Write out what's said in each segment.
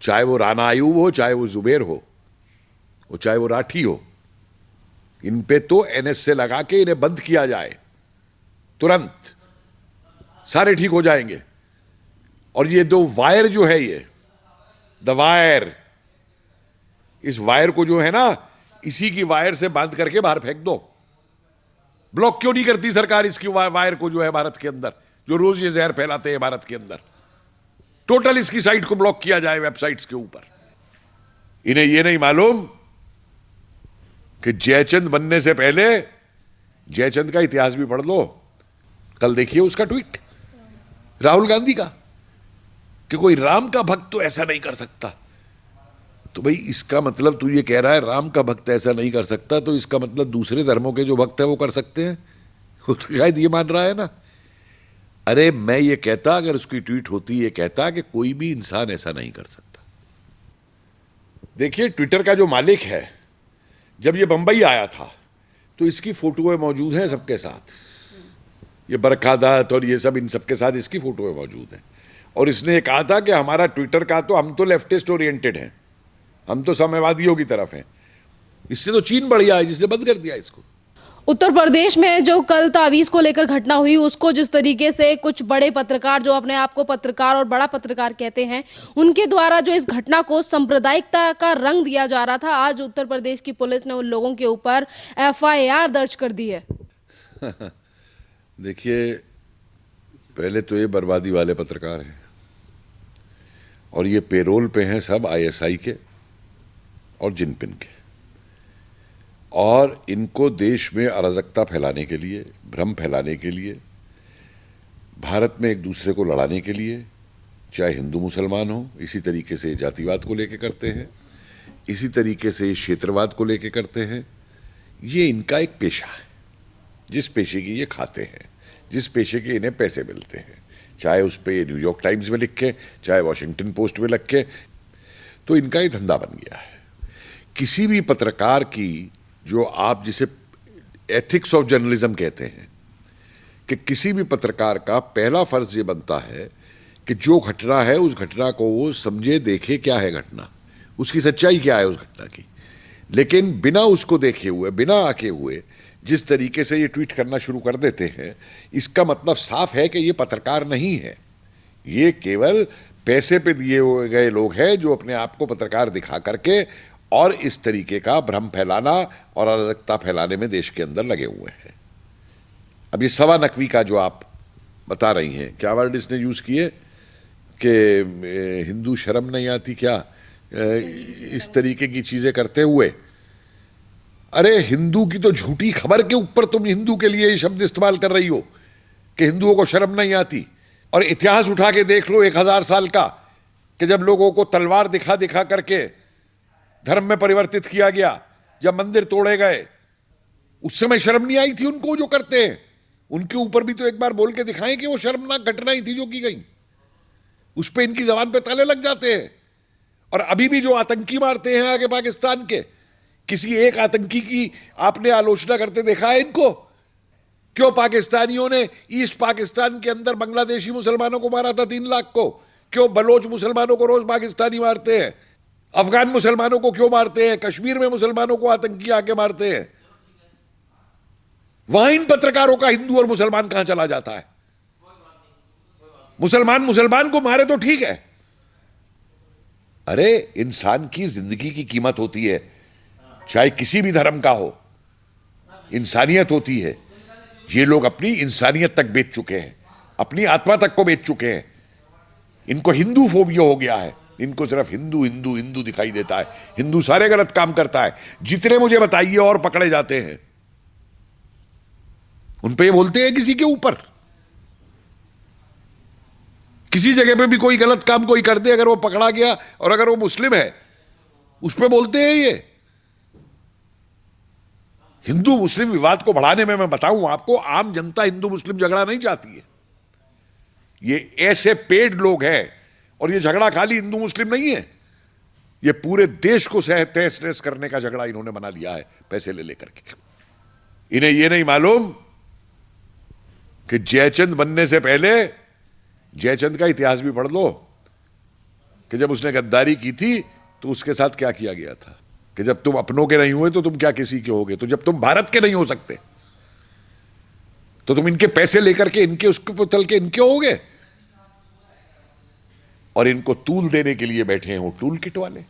चाहे वो राणा आयूब हो, चाहे वो जुबेर हो, चाहे वो राठी हो, इन पे तो एनएसए लगा के इन्हें बंद किया जाए, तुरंत सारे ठीक हो जाएंगे। और ये दो वायर जो है, ये द वायर, इस वायर को जो है ना, इसी की वायर से बांध करके बाहर फेंक दो। ब्लॉक क्यों नहीं करती सरकार इसकी वायर को, जो है भारत के अंदर, जो रोज ये जहर फैलाते हैं भारत के अंदर। टोटल इसकी साइट को ब्लॉक किया जाए, वेबसाइट्स के ऊपर। इन्हें ये नहीं मालूम कि जयचंद बनने से पहले जयचंद का इतिहास भी पढ़ लो। कल देखिए उसका ट्वीट राहुल गांधी का, कि कोई राम का भक्त तो ऐसा नहीं कर सकता। तो भाई इसका मतलब तू ये कह रहा है राम का भक्त ऐसा नहीं कर सकता, तो इसका मतलब दूसरे धर्मों के जो भक्त है वो कर सकते हैं। वो तो शायद ये मान रहा है ना। अरे मैं ये कहता, अगर उसकी ट्वीट होती, ये कहता कि कोई भी इंसान ऐसा नहीं कर सकता। देखिए ट्विटर का जो मालिक है, जब ये बंबई आया था तो इसकी फोटोएं मौजूद हैं सबके साथ, ये बरखादत और ये सब, इन सबके साथ इसकी फोटोएं मौजूद हैं। और इसने कहा था कि हमारा ट्विटर का तो, हम तो लेफ्टिस्ट ओरिएंटेड हैं, हम तो साम्यवादियों की तरफ हैं। इससे तो चीन बढ़िया है जिसने बंद कर दिया इसको। उत्तर प्रदेश में जो कल तावीज को लेकर घटना हुई, उसको जिस तरीके से कुछ बड़े पत्रकार, जो अपने आप को पत्रकार और बड़ा पत्रकार कहते हैं, उनके द्वारा जो इस घटना को सांप्रदायिकता का रंग दिया जा रहा था, आज उत्तर प्रदेश की पुलिस ने उन लोगों के ऊपर एफआईआर दर्ज कर दी है। देखिए पहले तो ये बर्बादी वाले पत्रकार हैं, और ये पेरोल पे हैं सब आईएसआई के और जिनपिन के, और इनको देश में अराजकता फैलाने के लिए, भ्रम फैलाने के लिए, भारत में एक दूसरे को लड़ाने के लिए, चाहे हिंदू मुसलमान हो, इसी तरीके से जातिवाद को लेके करते हैं, इसी तरीके से क्षेत्रवाद को लेके करते हैं। ये इनका एक पेशा है, जिस पेशे की ये खाते हैं, जिस पेशे के इन्हें पैसे मिलते हैं, चाहे उस पर ये न्यूयॉर्क टाइम्स में लिखे, चाहे वॉशिंगटन पोस्ट में लिखे, तो इनका ये धंधा बन गया है। किसी भी पत्रकार की, जो आप जिसे एथिक्स ऑफ जर्नलिज्म कहते हैं, कि किसी भी पत्रकार का पहला फर्ज ये बनता है कि जो घटना है उस घटना को वो समझे, देखे क्या है घटना, उसकी सच्चाई क्या है उस घटना की। लेकिन बिना उसको देखे हुए, बिना आके हुए जिस तरीके से ये ट्वीट करना शुरू कर देते हैं, इसका मतलब साफ है कि ये पत्रकार नहीं है, ये केवल पैसे पे दिए हुए गए लोग हैं, जो अपने आप को पत्रकार दिखा करके और इस तरीके का भ्रम फैलाना और अराजकता फैलाने में देश के अंदर लगे हुए हैं। अब ये सवा नकवी का जो आप बता रही हैं, क्या वर्ड इसने यूज किए कि हिंदू शर्म नहीं आती क्या, इस तरीके की चीजें करते हुए। अरे हिंदू की तो झूठी खबर के ऊपर तुम हिंदू के लिए ये शब्द इस्तेमाल कर रही हो कि हिंदुओं को शर्म नहीं आती। और इतिहास उठा के देख लो 1000 साल का, कि जब लोगों को तलवार दिखा दिखा करके धर्म में परिवर्तित किया गया, जब मंदिर तोड़े गए, उस समय शर्म नहीं आई थी उनको जो करते हैं। उनके ऊपर भी तो एक बार बोल के दिखाएं कि वो शर्मनाक घटना ही थी जो की गई। उस पे इनकी जबान पे ताले लग जाते हैं। और अभी भी जो आतंकी मारते हैं आगे पाकिस्तान के, किसी एक आतंकी की आपने आलोचना करते देखा है इनको? क्यों पाकिस्तानियों ने ईस्ट पाकिस्तान के अंदर बांग्लादेशी मुसलमानों को मारा था 3 लाख को? क्यों बलोच मुसलमानों को रोज पाकिस्तानी मारते हैं? अफगान मुसलमानों को क्यों मारते हैं? कश्मीर में मुसलमानों को आतंकी आके मारते हैं। वहां इन पत्रकारों का हिंदू और मुसलमान कहां चला जाता है? मुसलमान मुसलमान को मारे तो ठीक है। अरे इंसान की जिंदगी की कीमत होती है, चाहे किसी भी धर्म का हो, इंसानियत होती है। ये लोग अपनी इंसानियत तक बेच चुके हैं, अपनी आत्मा तक को बेच चुके हैं। इनको हिंदू फोबिया हो गया है, इनको सिर्फ हिंदू हिंदू हिंदू दिखाई देता है। हिंदू सारे गलत काम करता है, जितने मुझे बताइए और पकड़े जाते हैं, उन पे ये बोलते हैं किसी के ऊपर। किसी जगह पे भी कोई गलत काम कोई कर दे, अगर वो पकड़ा गया और अगर वो मुस्लिम है, उस पे बोलते हैं ये। हिंदू मुस्लिम विवाद को बढ़ाने में मैं बताऊं आपको, आम जनता हिंदू मुस्लिम झगड़ा नहीं चाहती है। ये ऐसे पेड लोग हैं, और ये झगड़ा खाली हिंदू मुस्लिम नहीं है, ये पूरे देश को तहस नहस करने का झगड़ा इन्होंने बना लिया है, पैसे ले लेकर के। इन्हें ये नहीं मालूम कि जयचंद बनने से पहले जयचंद का इतिहास भी पढ़ लो। कि जब उसने गद्दारी की थी तो उसके साथ क्या किया गया था, कि जब तुम अपनों के नहीं हुए तो तुम क्या किसी के होगे, तो जब तुम भारत के नहीं हो सकते तो तुम इनके पैसे लेकर के इनके उसके पुतल के इनके होगे, और इनको तूल देने के लिए बैठे हैं वो टूल किट वाले।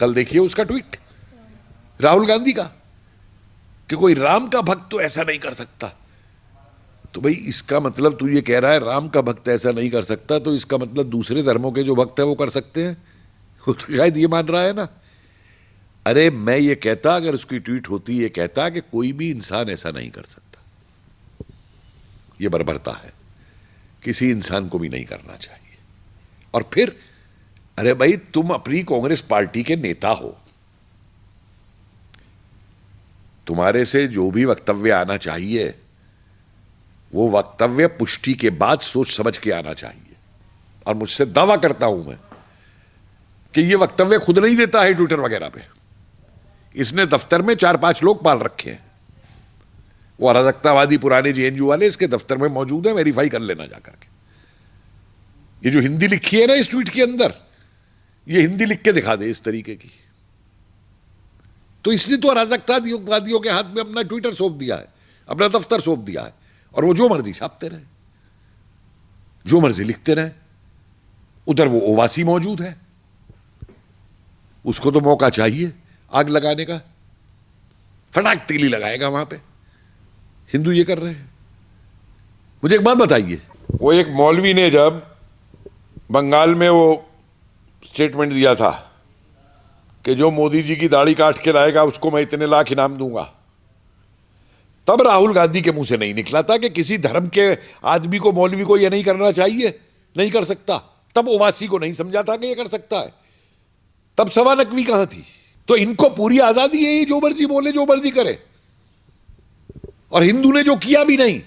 कल देखिए उसका ट्वीट राहुल गांधी का कि कोई राम का भक्त तो ऐसा नहीं कर सकता। तो भाई इसका मतलब तू ये कह रहा है राम का भक्त ऐसा नहीं कर सकता, तो इसका मतलब दूसरे धर्मों के जो भक्त है वो कर सकते हैं, वो तो शायद ये मान रहा है ना। अरे मैं ये कहता, अगर उसकी ट्वीट होती ये कहता कि कोई भी इंसान ऐसा नहीं कर सकता, ये बर्बरता है, किसी इंसान को भी नहीं करना चाहिए। और फिर अरे भाई तुम अपनी कांग्रेस पार्टी के नेता हो, तुम्हारे से जो भी वक्तव्य आना चाहिए वो वक्तव्य पुष्टि के बाद सोच समझ के आना चाहिए। और मुझसे दावा करता हूं मैं कि ये वक्तव्य खुद नहीं देता है ट्विटर वगैरह पे, इसने दफ्तर में 4-5 लोग पाल रखे हैं, वो अराजकतावादी पुराने जेएनयू वाले इसके दफ्तर में मौजूद है, वेरीफाई कर लेना जाकर के। ये जो हिंदी लिखी है ना इस ट्वीट के अंदर, ये हिंदी लिख के दिखा दे इस तरीके की, तो इसने तो अराजकतावादियों के हाथ में अपना ट्विटर सौंप दिया है, अपना दफ्तर सौंप दिया है, और वो जो मर्जी छापते रहे, जो मर्जी लिखते रहे। उधर वो ओवासी मौजूद है, उसको तो मौका चाहिए आग लगाने का, फटाक तीली लगाएगा वहां पे। हिंदू ये कर रहे हैं। मुझे एक बात बताइए, वो एक मौलवी ने जब बंगाल में वो स्टेटमेंट दिया था कि जो मोदी जी की दाढ़ी काट के लाएगा उसको मैं इतने लाख इनाम दूंगा, तब राहुल गांधी के मुंह से नहीं निकला था कि किसी धर्म के आदमी को, मौलवी को यह नहीं करना चाहिए, नहीं कर सकता। तब ओवासी को नहीं समझा था कि यह कर सकता है, तब सवा नकवी कहां थी। तो इनको पूरी आजादी है, ये जो मर्जी बोले, जो मर्जी करे। और हिंदू ने जो किया भी नहीं,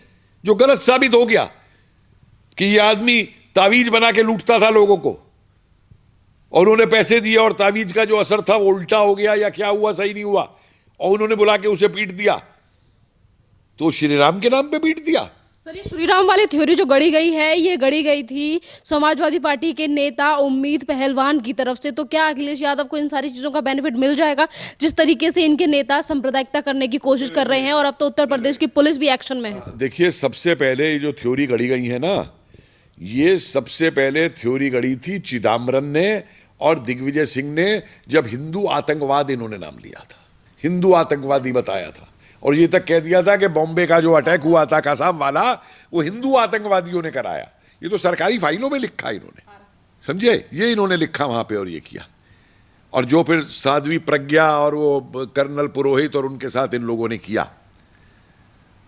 जो गलत साबित हो गया कि यह आदमी तावीज बना के लूटता था लोगों को, और उन्होंने पैसे दिए और तावीज का जो असर था वो उल्टा हो गया या क्या हुआ सही नहीं हुआ, और उन्होंने बुला के उसे पीट दिया, तो श्री राम के नाम पे पीट दिया। सर ये श्री राम वाली थ्योरी जो गढ़ी गई है, ये गढ़ी गई थी समाजवादी पार्टी के नेता उम्मीद पहलवान की तरफ से, तो क्या अखिलेश यादव को इन सारी चीजों का बेनिफिट मिल जाएगा, जिस तरीके से इनके नेता सांप्रदायिकता करने की कोशिश कर रहे हैं, और अब तो उत्तर प्रदेश की पुलिस भी एक्शन में है। देखिए, सबसे पहले ये जो थ्योरी गढ़ी गई है ना, ये सबसे पहले थ्योरी गढ़ी थी चिदम्बरम ने और दिग्विजय सिंह ने, जब हिंदू आतंकवाद इन्होंने नाम लिया था, हिंदू आतंकवादी बताया था, और ये तक कह दिया था कि बॉम्बे का जो अटैक हुआ था कसाब वाला, वो हिंदू आतंकवादियों ने कराया। ये तो सरकारी फाइलों में लिखा इन्होंने, समझे, ये इन्होंने लिखा वहां पे और ये किया। और जो फिर साध्वी प्रज्ञा और वो कर्नल पुरोहित और उनके साथ इन लोगों ने किया,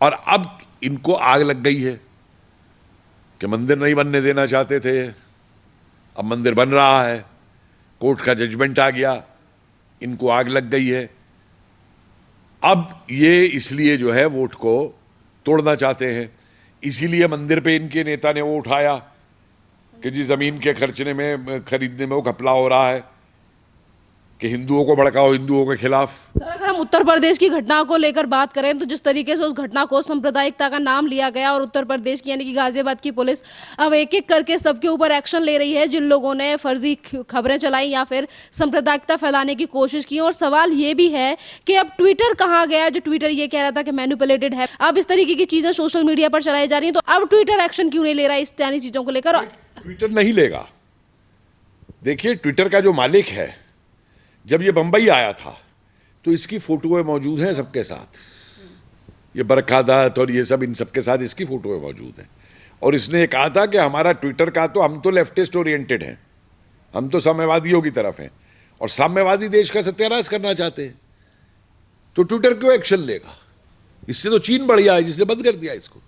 और अब इनको आग लग गई है कि मंदिर नहीं बनने देना चाहते थे, अब मंदिर बन रहा है, कोर्ट का जजमेंट आ गया, इनको आग लग गई है। अब ये इसलिए जो है वोट को तोड़ना चाहते हैं, इसीलिए मंदिर पे इनके नेता ने वो उठाया कि जी जमीन के खर्चने में, खरीदने में वो घपला हो रहा है, कि हिंदुओं को भड़काओ, हिंदुओं के खिलाफ। सर अगर हम उत्तर प्रदेश की घटना को लेकर बात करें, तो जिस तरीके से उस घटना को सांप्रदायिकता का नाम लिया गया, और उत्तर प्रदेश की यानी कि गाजियाबाद की पुलिस अब एक एक करके सबके ऊपर एक्शन ले रही है जिन लोगों ने फर्जी खबरें चलाई या फिर सांप्रदायिकता फैलाने की कोशिश की। और सवाल ये भी है कि अब ट्विटर कहाँ गया, जो ट्विटर ये कह रहा था कि मैनिपुलेटेड है, अब इस तरीके की चीजें सोशल मीडिया पर चलाई जा रही है, तो अब ट्विटर एक्शन क्यों नहीं ले रहा इस सारी चीजों को लेकर? ट्विटर नहीं लेगा। देखिए, ट्विटर का जो मालिक है, जब ये बंबई आया था तो इसकी फोटोएं मौजूद हैं सबके साथ, ये बरखादत और ये सब, इन सबके साथ इसकी फोटोएं मौजूद हैं। और इसने कहा था कि हमारा ट्विटर का, तो हम तो लेफ्टिस्ट ओरिएंटेड हैं, हम तो साम्यवादियों की तरफ हैं, और साम्यवादी देश का सत्यानाश करना चाहते हैं, तो ट्विटर क्यों एक्शन लेगा? इससे तो चीन बढ़िया है जिसने बंद कर दिया इसको।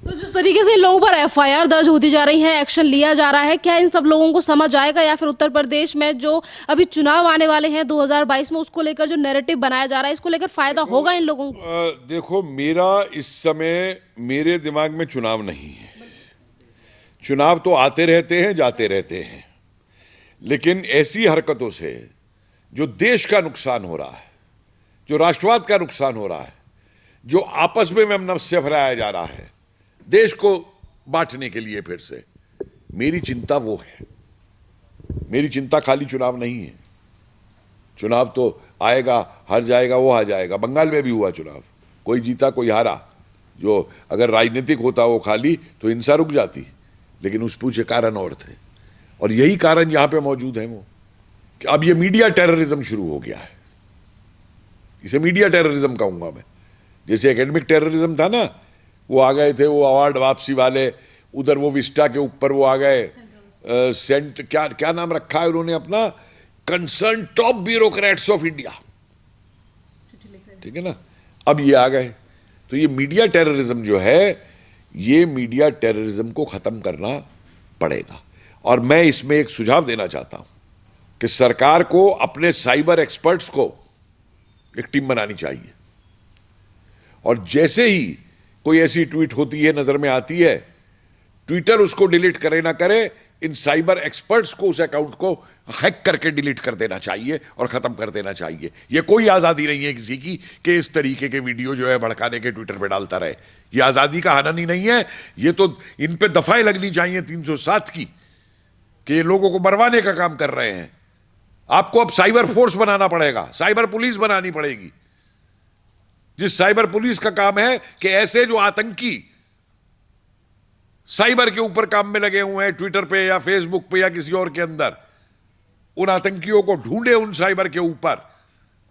तो जिस तरीके से इन लोगों पर एफआईआर दर्ज होती जा रही है, एक्शन लिया जा रहा है, क्या इन सब लोगों को समझ आएगा, या फिर उत्तर प्रदेश में जो अभी चुनाव आने वाले हैं 2022 में, उसको लेकर जो नैरेटिव बनाया जा रहा है, इसको लेकर फायदा होगा इन लोगों को? देखो, मेरा इस समय मेरे दिमाग में चुनाव नहीं है। चुनाव तो आते रहते हैं, जाते रहते हैं, लेकिन ऐसी हरकतों से जो देश का नुकसान हो रहा है, जो राष्ट्रवाद का नुकसान हो रहा है, जो आपस में वैमनस्य फैलाया जा रहा है देश को बांटने के लिए, फिर से मेरी चिंता वो है। मेरी चिंता खाली चुनाव नहीं है। चुनाव तो आएगा, हार जाएगा, वो आ जाएगा। बंगाल में भी हुआ चुनाव, कोई जीता कोई हारा। जो अगर राजनीतिक होता वो खाली तो हिंसा रुक जाती, लेकिन उस पूछे कारण और थे। और यही कारण यहां पे मौजूद है वो कि अब ये मीडिया टेररिज्म शुरू हो गया है। इसे मीडिया टेररिज्म कहूंगा मैं। जैसे एकेडमिक टेररिज्म था ना, वो आ गए थे वो अवार्ड वापसी वाले, उधर वो विस्टा के ऊपर वो आ गए, सेंट क्या क्या नाम रखा है उन्होंने अपना, concern top bureaucrats of India, ठीक है ना। अब ये आ गए। तो ये मीडिया टेररिज्म जो है, ये मीडिया टेररिज्म को खत्म करना पड़ेगा। और मैं इसमें एक सुझाव देना चाहता हूं कि सरकार को अपने साइबर एक्सपर्ट्स को एक टीम बनानी चाहिए, और जैसे ही कोई ऐसी ट्वीट होती है, नजर में आती है, ट्विटर उसको डिलीट करे ना करे, इन साइबर एक्सपर्ट्स को उस अकाउंट को हैक करके डिलीट कर देना चाहिए और खत्म कर देना चाहिए। यह कोई आजादी नहीं है किसी की कि इस तरीके के वीडियो जो है भड़काने के ट्विटर पे डालता रहे। यह आजादी का हनन ही नहीं है। यह तो इन पे दफाएं लगनी चाहिए 307 की कि ये लोगों को मरवाने का काम कर रहे हैं। आपको अब साइबर फोर्स बनाना पड़ेगा, साइबर पुलिस बनानी पड़ेगी, जिस साइबर पुलिस का काम है कि ऐसे जो आतंकी साइबर के ऊपर काम में लगे हुए हैं, ट्विटर पे या फेसबुक पे या किसी और के अंदर, उन आतंकियों को ढूंढे उन साइबर के ऊपर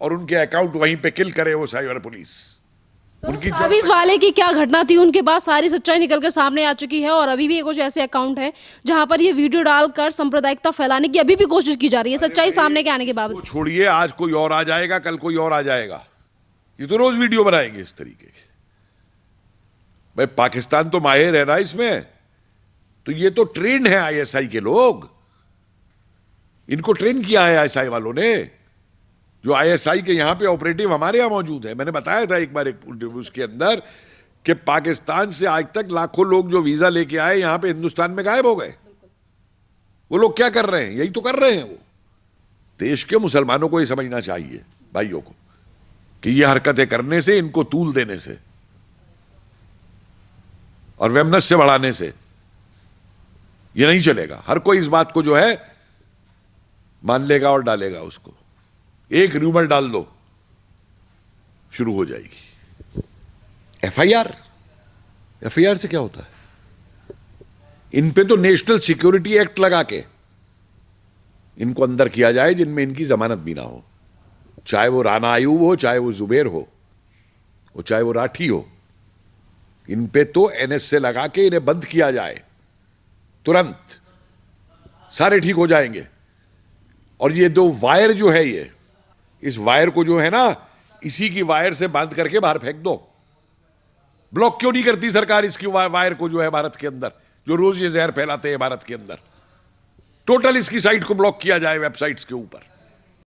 और उनके अकाउंट वहीं पे किल करे वो साइबर पुलिस। उनकी ताबीज वाले की क्या घटना थी, उनके बाद सारी सच्चाई निकल कर सामने आ चुकी है, और अभी भी कुछ ऐसे अकाउंट हैं जहां पर ये वीडियो डालकर सांप्रदायिकता फैलाने की अभी भी कोशिश की जा रही है, सच्चाई सामने के आने के बावजूद। छोड़िए, आज कोई और आ जाएगा, कल कोई और आ जाएगा। ये तो रोज वीडियो बनाएंगे इस तरीके के। भाई पाकिस्तान तो माहिर है ना इसमें, तो ये तो ट्रेन है आईएसआई के लोग, इनको ट्रेन किया है आईएसआई वालों ने। जो आईएसआई के यहां पे ऑपरेटिव हमारे यहां मौजूद है, मैंने बताया था एक बार उसके अंदर कि पाकिस्तान से आज तक लाखों लोग जो वीजा लेके आए यहां पे हिंदुस्तान में गायब हो गए। वो लोग क्या कर रहे हैं? यही तो कर रहे हैं वो। देश के मुसलमानों को ये समझना चाहिए, भाइयों को, कि ये हरकतें करने से, इनको तूल देने से और वैमनस्य बढ़ाने से ये नहीं चलेगा। हर कोई इस बात को जो है मान लेगा और डालेगा उसको। एक र्यूमर डाल दो, शुरू हो जाएगी एफआईआर से क्या होता है? इन पे तो नेशनल सिक्योरिटी एक्ट लगा के इनको अंदर किया जाए, जिनमें इनकी जमानत भी ना हो, चाहे वो राना आयूब हो, चाहे वो जुबेर हो, चाहे वो राठी हो। इन पे तो एनएसए लगा के इन्हें बंद किया जाए, तुरंत सारे ठीक हो जाएंगे। और ये दो वायर जो है, ये इस वायर को जो है ना, इसी की वायर से बांध करके बाहर फेंक दो। ब्लॉक क्यों नहीं करती सरकार इसकी वायर को जो है भारत के अंदर, जो रोज ये जहर फैलाते हैं भारत के अंदर? टोटल इसकी साइट को ब्लॉक किया जाए, वेबसाइट्स के ऊपर।